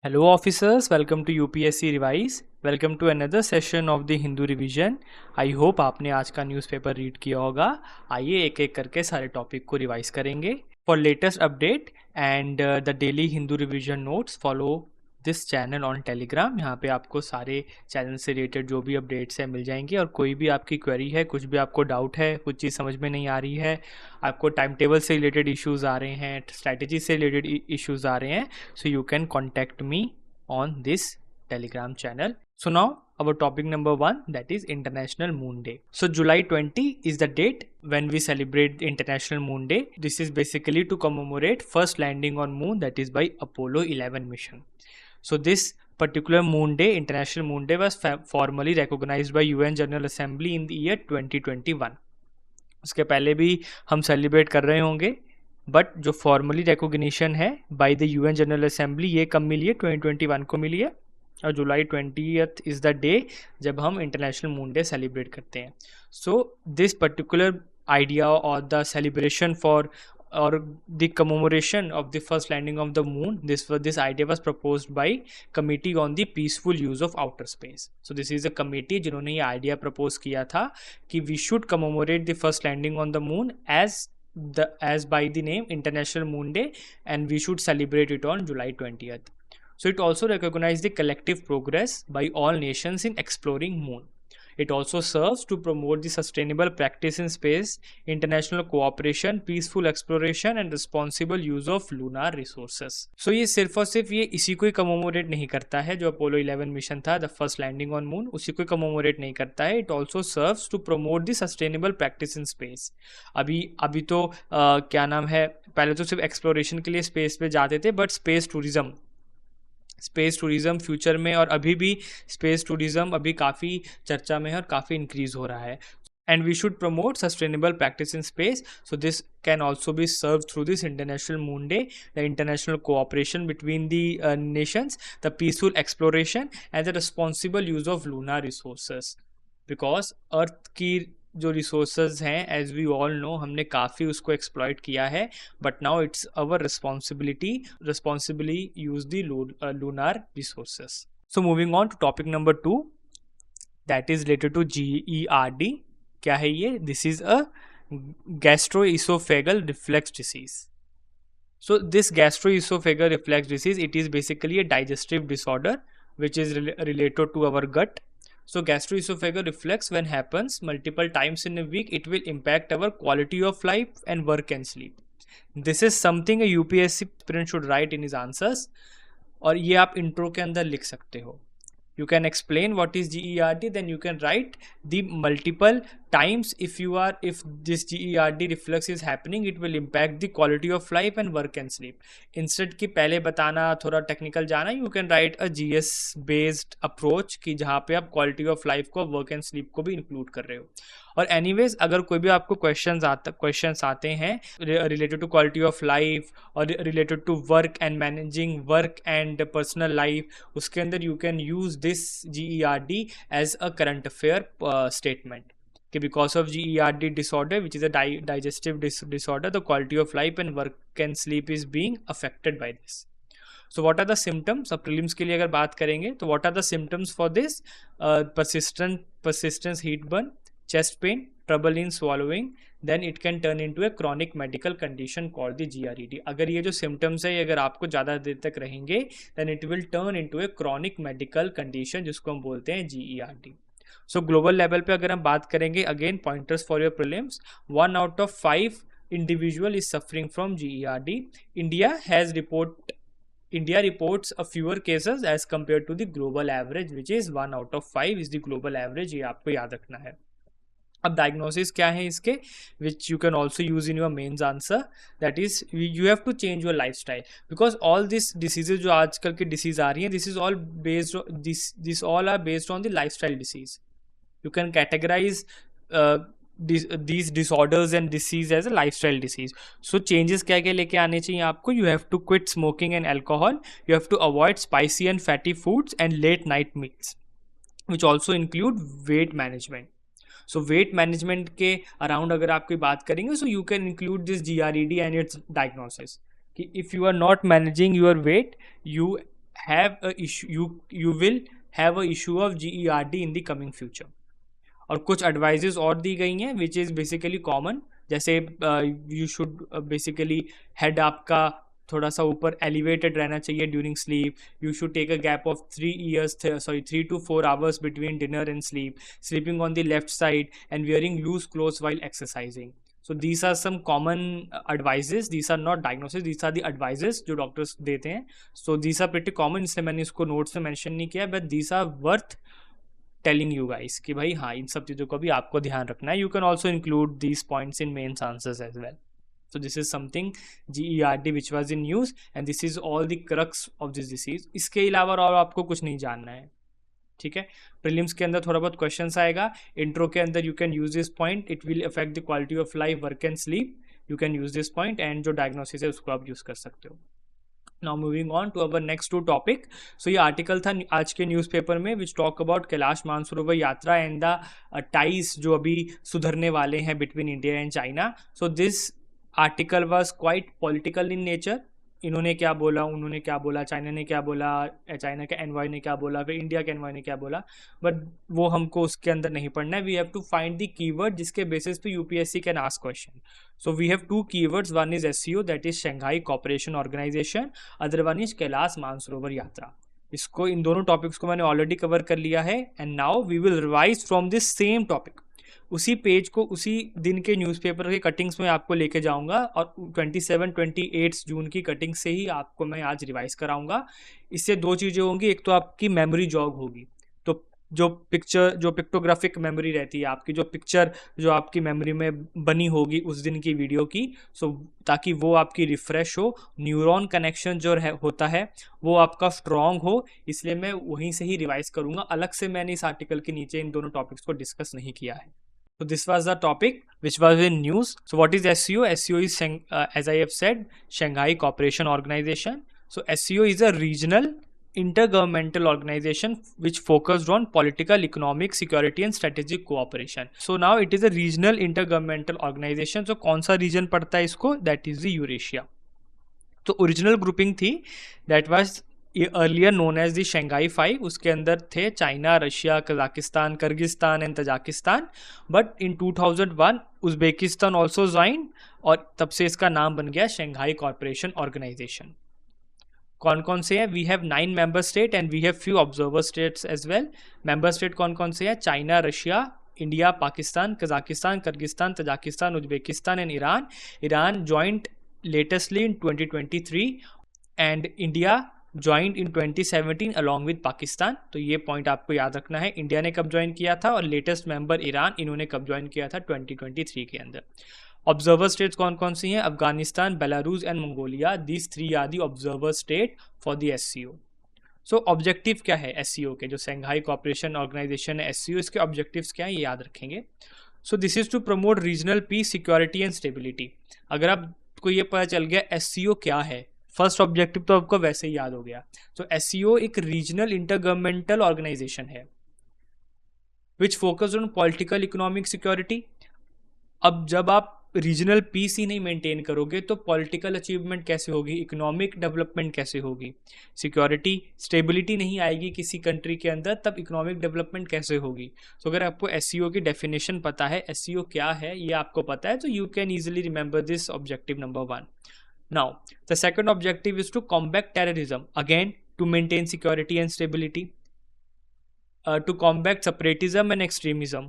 Hello officers, welcome to UPSC Revise. Welcome to another session of the Hindu revision. I hope आपने आज का newspaper read किया होगा. आइए एक एक करके सारे टॉपिक को रिवाइज करेंगे. For latest update and the daily Hindu revision notes follow this channel on Telegram. यहाँ पे आपको सारे चैनल से रिलेटेड जो भी अपडेट्स हैं मिल जाएंगे. और कोई भी आपकी क्वेरी है, कुछ भी आपको डाउट है, कुछ चीज़ समझ में नहीं आ रही है, आपको टाइम टेबल से रिलेटेड इश्यूज़ आ रहे हैं, स्ट्रैटेजी से रिलेटेड इश्यूज़ आ रहे हैं, so you can contact me on this telegram channel. So now our topic number 1, that is International Moon Day. So July 20 is the date when we celebrate International Moon Day. This is basically to commemorate first landing on moon, that is by Apollo 11 mission. So this particular moon day, International Moon Day, was formally recognized by UN General Assembly in the year 2021. उसके पहले भी हम celebrate कर रहे होंगे, but जो formally recognition है by the UN general assembly, ये कब मिली है? 2021 को मिली है. और जुलाई 20th इज़ द डे जब हम इंटरनेशनल मून डे सेलिब्रेट करते हैं. सो दिस पर्टिकुलर आइडिया और the celebration for or the commemoration of the first landing of the moon, this idea was proposed by committee on the peaceful use of outer space. So this is a committee जिन्होंने ये idea propose किया था कि we should commemorate the first landing on the moon as by the name International Moon Day, and we should celebrate it on July 20th. So it also recognized the collective progress by all nations in exploring moon. It also serves to promote the sustainable practice in space, international cooperation, peaceful exploration and responsible use of lunar resources. So ये सिर्फ और सिर्फ ये इसी को ही कमोमोरेट नहीं करता है, जो अपोलो 11 मिशन था, the first landing on moon, उसी को कमोमोरेट नहीं करता है. It also serves to promote the sustainable practice in space. अभी तो क्या नाम है, पहले तो सिर्फ एक्सप्लोरेशन के लिए स्पेस पे जाते थे, बट स्पेस टूरिज़्म फ्यूचर में और अभी भी स्पेस टूरिज़्म अभी काफ़ी चर्चा में है और काफ़ी इंक्रीज़ हो रहा है. And we should promote sustainable practice in space. So this can also be served through this International Moon Day, the international cooperation between the nations, the peaceful exploration and the responsible use of lunar resources. Because Earth की जो resources हैं, as we all know, हमने काफ़ी उसको exploit किया है, but now it's our responsibly use the lunar resources. So moving on to topic number 2, that is related to GERD. क्या है ये? This is a gastroesophageal reflux disease. So this gastroesophageal reflux disease, it is basically a digestive disorder which is related to our gut. So gastroesophageal reflux, when happens multiple times in a week, it will impact our quality of life and work and sleep. This is something a UPSC aspirant should write in his answers. और ये आप intro के अंदर लिख सकते हो. You can explain what is GERD, then you can write the multiple times if this GERD reflux is happening, it will impact the quality of life and work and sleep. Instead कि पहले बताना, थोड़ा technical जाना, you can write a GS based approach कि जहाँ पे आप quality of life को, वर्क एंड स्लीप को भी इंक्लूड कर रहे हो. और एनीवेज अगर कोई भी आपको क्वेश्चंस आते हैं related to quality of life और related to work and managing work and personal life, उसके अंदर you can use this GERD as a current affair statement कि because of GERD disorder which is a digestive disorder, the quality of life and work and sleep is being affected by this. So what are the symptoms? अब prelims के लिए अगर बात करेंगे तो what are the symptoms for this? Persistent heat burn, chest pain, trouble in swallowing, then it can turn into a chronic medical condition called the GERD. अगर ये जो symptoms है, अगर आपको ज़्यादा देर तक रहेंगे, then it will turn into a chronic medical condition जिसको हम बोलते हैं GERD. So ग्लोबल लेवल पे अगर हम बात करेंगे, again pointers for your prelims, 1 out of 5 individual is suffering from GERD. India reports a fewer cases as compared to the global average, which is 1 out of 5 is the global average. ये आपको याद रखना है. अब diagnosis क्या है इसके, which you can also use in your mains answer, that is you have to change your life style. Because all this diseases जो आजकल की डिसीज आ रही हैं, this all are based on the life style disease. You can categorise these disorders and disease as a lifestyle disease. So changes क्या क्या लेके आने चाहिए आपको? You have to quit smoking and alcohol. You have to avoid spicy and fatty foods and late night meals, which also include weight management. So weight management के around अगर आप कोई बात करेंगे, so you can include this GERD and its diagnosis. कि if you are not managing your weight, you have a issue, you will have a issue of GERD in the coming future. और कुछ advises और दी गई हैं which is basically common, जैसे you should basically head आपका थोड़ा सा ऊपर एलिवेटेड रहना चाहिए during sleep. You should take a gap of 3 to 4 hours between dinner and sleep. Sleeping on the left side and wearing loose clothes while exercising. So these are some common advices. These are not diagnoses. These are the advices जो doctors देते हैं. So these are pretty common, इसलिए मैंने इसको notes में mention नहीं किया, but these are worth telling you guys कि भाई हाँ इन सब चीज़ों का भी आपको ध्यान रखना है. You can also include these points in mains answers as well. So this is something GERD which was in news and this is all the crux of this disease. इसके अलावा और आपको कुछ नहीं जानना है, ठीक है. प्रीलिम्स के अंदर थोड़ा बहुत क्वेश्चंस आएगा, इंट्रो के अंदर you can use this point, it will affect the quality of life, work and sleep. You can use this point and जो डायग्नोसिस है उसको आप यूज कर सकते हो. Now moving on to our next two topic. So ये article था आज के न्यूज़पेपर में विच टॉक अबाउट कैलाश मानसरोवर यात्रा एंड द टाइज जो अभी सुधरने वाले हैं between India and China. So this article was quite political in nature. इन्होंने क्या बोला, उन्होंने क्या बोला, चाइना ने क्या बोला, चाइना के एनवॉय ने क्या बोला, फिर इंडिया के एनवॉय ने क्या बोला, बट वो हमको उसके अंदर नहीं पढ़ना है. We have to find the keyword जिसके बेसिस पे UPSC can ask question. So we have two keywords. One is SCO, that is Shanghai Cooperation Organization. Other one is Kailash Mansarovar यात्रा. इसको इन दोनों टॉपिक्स को मैंने ऑलरेडी कवर कर लिया है and now we will revise from this same topic. उसी page को उसी दिन के न्यूज़पेपर के कटिंग्स में आपको लेके जाऊंगा और 27-28 जून की कटिंग से ही आपको मैं आज रिवाइज कराऊंगा. इससे दो चीज़ें होंगी, एक तो आपकी मेमोरी जॉग होगी, तो जो पिक्टोग्राफिक मेमोरी रहती है आपकी, जो पिक्चर जो आपकी मेमोरी में बनी होगी उस दिन की वीडियो की, सो ताकि वो आपकी रिफ्रेश हो, न्यूरॉन कनेक्शन जो होता है वो आपका स्ट्रॉन्ग हो, इसलिए मैं वहीं से ही रिवाइज करूंगा. अलग से मैंने इस आर्टिकल के नीचे इन दोनों टॉपिक्स को डिस्कस नहीं किया है. So this was the topic which was in news. So what is SCO? SCO is, as I have said, Shanghai Cooperation Organization. So SCO is a regional intergovernmental organization which focused on political, economic, security and strategic cooperation. So now it is a regional intergovernmental organization. So कौन सा region पड़ता है इसको? That is the Eurasia. तो original grouping थी that was earlier known as the Shanghai 5. उसके अंदर थे China, Russia, Kazakhstan, Kyrgyzstan and Tajikistan. But in 2001 Uzbekistan also join और तब से इसका नाम बन गया शंघाई कॉर्पोरेशन ऑर्गेनाइजेशन. कौन कौन से हैं? We have 9 member state and we have few observer states as well. Member state कौन कौन से हैं? China, Russia, India, Pakistan, Kazakhstan, Kyrgyzstan, Tajikistan, Uzbekistan and Iran. Iran joined latestly in 2023 and India joined in 2017 along with Pakistan. तो ये point आपको याद रखना है, इंडिया ने कब ज्वाइन किया था और लेटेस्ट मेंबर ईरान, इन्होंने कब ज्वाइन किया था 2023 के अंदर. ऑब्जर्वर स्टेट्स कौन कौन सी हैं? Afghanistan, Belarus and Mongolia. These 3 are the observer state for the SCO. So objective क्या है SCO के? जो शंघाई कॉर्पोरेशन ऑर्गेनाइजेशन है SCO, इसके ऑब्जेक्टिव्स क्या है ये याद रखेंगे. So this is to promote regional peace, security and stability. अगर आपको ये पता चल गया SCO क्या है, फर्स्ट ऑब्जेक्टिव तो आपको वैसे ही याद हो गया. तो SCO एक रीजनल इंटरगवर्नमेंटल ऑर्गेनाइजेशन है which focus on political, economic, security. अब जब आप रीजनल पीस ही नहीं मेंटेन करोगे तो पॉलिटिकल अचीवमेंट कैसे होगी, इकोनॉमिक डेवलपमेंट कैसे होगी, सिक्योरिटी स्टेबिलिटी नहीं आएगी किसी कंट्री के अंदर, तब इकोनॉमिक डेवलपमेंट कैसे होगी. तो अगर आपको SCO की डेफिनेशन पता है, SCO क्या है ये आपको पता है, तो you can easily remember this objective number 1. Now, the second objective is to combat terrorism, again to maintain security and stability, to combat separatism and extremism.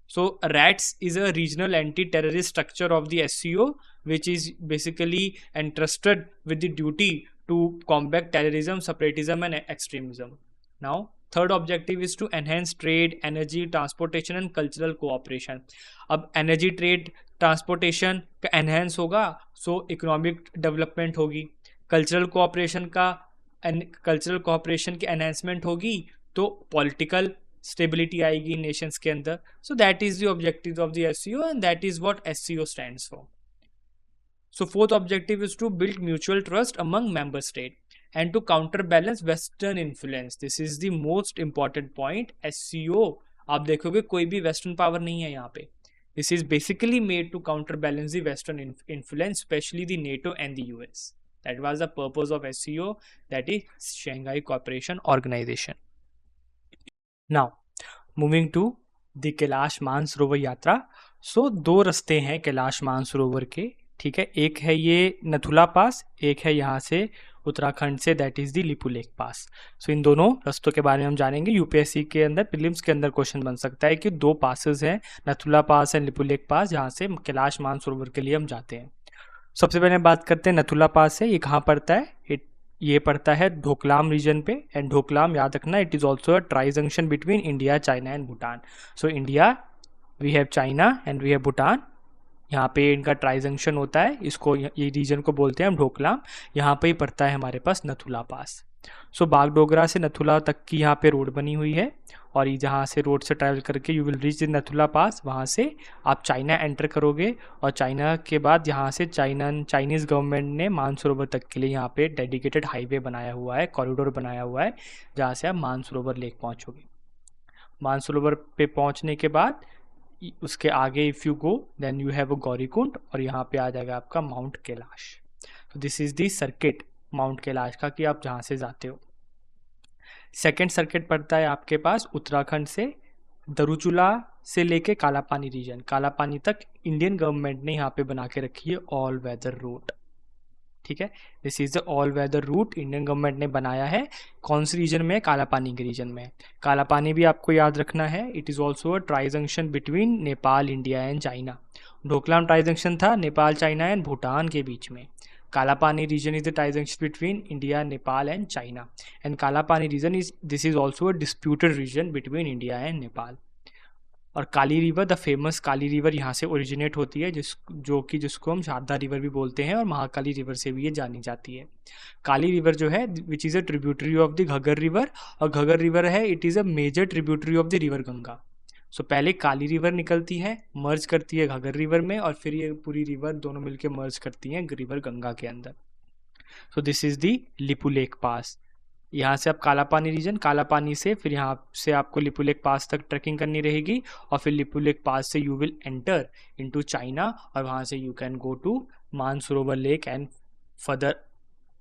So, RATS is a regional anti-terrorist structure of the SCO, which is basically entrusted with the duty to combat terrorism, separatism and extremism. Now, third objective is to enhance trade, energy, transportation and cultural cooperation. अब energy, trade, transportation का enhance होगा, so economic development होगी. Cultural cooperation की enhancement होगी तो political stability आएगी nations के अंदर. So that is the objective of the SCO and that is what SCO stands for. So fourth objective is to build mutual trust among member state and to counter balance western influence. This is the most important point. SCO आप देखोगे कोई भी western power नहीं है यहाँ पे. This is basically made to counterbalance the Western influence, especially the NATO and the US. That was the purpose of SCO, that is Shanghai Cooperation Organization. Now moving to the Kailash Mansarovar यात्रा. सो 2 रास्ते हैं कैलाश मानसरोवर के, ठीक है. एक है ये नथुला पास, एक है यहाँ से उत्तराखंड से, दैट इज़ द लिपुलेख पास. सो इन दोनों रास्तों के बारे में हम जानेंगे. यूपीएससी के अंदर प्रीलिम्स के अंदर क्वेश्चन बन सकता है कि 2 पासेस हैं, नथुला पास एंड लिपुलेख पास, जहाँ से कैलाश मानसरोवर के लिए हम जाते हैं. सबसे पहले बात करते हैं नथुला पास से. ये कहाँ पड़ता है? ये पड़ता है ढोकलाम रीजन पे. एंड ढोकलाम याद रखना, it is also a tri junction between India, China and Bhutan. So India, we have China and we have Bhutan. यहाँ पे इनका ट्राई जंक्शन होता है, इसको ये रीजन को बोलते हैं हम ढोकलाम. यहाँ पे ही पड़ता है हमारे पास नथुला पास. सो बागडोगरा से नथुला तक की यहाँ पे रोड बनी हुई है, और ये जहाँ से रोड से ट्रैवल करके यू विल रीच द नथुला पास. वहाँ से आप चाइना एंटर करोगे, और चाइना के बाद यहाँ से चाइनीज़ गवर्नमेंट ने मानसरोवर तक के लिए यहाँ पे डेडिकेटेड हाईवे बनाया हुआ है, कॉरिडोर बनाया हुआ है, जहाँ से आप मानसरोवर लेक पहुँचोगे. मानसरोवर पे पहुँचने के बाद उसके आगे if you go then you have a Gaurikund, और यहाँ पे आ जाएगा आपका माउंट कैलाश. तो this is the circuit mount Kailash का, कि आप जहाँ से जाते हो. सेकेंड सर्किट पड़ता है आपके पास उत्तराखंड से दरुचुला से लेके कालापानी रीजन, कालापानी तक इंडियन गवर्नमेंट ने यहाँ पे बना के रखी है ऑल वेदर रूट. ठीक है, this is the all weather route Indian government ने बनाया है. कौन से रीजन में? कालापानी के रीजन में. कालापानी भी आपको याद रखना है, it is also a tri junction between Nepal, India and China. Doklam tri junction था नेपाल, चाइना एंड भूटान के बीच में. Kalapani region is the tie junction between India, Nepal and China. And Kalapani region this is also a disputed region between India and Nepal. और Kali river, the famous Kali river यहाँ से originate होती है, जिसको हम Sharda river भी बोलते हैं, और महाकाली रिवर से भी ये जानी जाती है. काली रिवर जो है which is a tributary of the Ghaggar river, और घग्गर रिवर है it is a major tributary of the river Ganga. So पहले काली रिवर निकलती है, मर्ज करती है घग्गर रिवर में, और फिर ये पूरी रिवर दोनों मिलकर मर्ज करती हैं रिवर गंगा के अंदर. So this is the Lipulekh pass. यहाँ से आप कालापानी रीजन, कालापानी से फिर यहाँ से आपको लिपुलेख पास तक ट्रैकिंग करनी रहेगी, और फिर लिपुलेख पास से you will enter into China, और वहाँ से you can go to Mansarovar lake, and further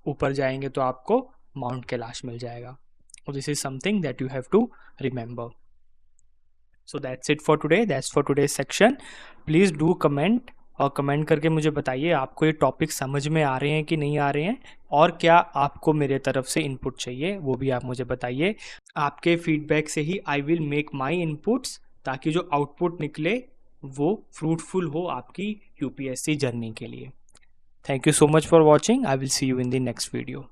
ऊपर जाएंगे तो आपको माउंट कैलाश मिल जाएगा. This is something that you have to remember. So that's it for today. That's for today's section. Please do comment, और कमेंट करके मुझे बताइए आपको ये टॉपिक समझ में आ रहे हैं कि नहीं आ रहे हैं, और क्या आपको मेरे तरफ से इनपुट चाहिए वो भी आप मुझे बताइए. आपके फीडबैक से ही I will make my inputs, ताकि जो आउटपुट निकले वो फ्रूटफुल हो आपकी यूपीएससी जर्नी के लिए. Thank you so much for watching. I will see you in the next video.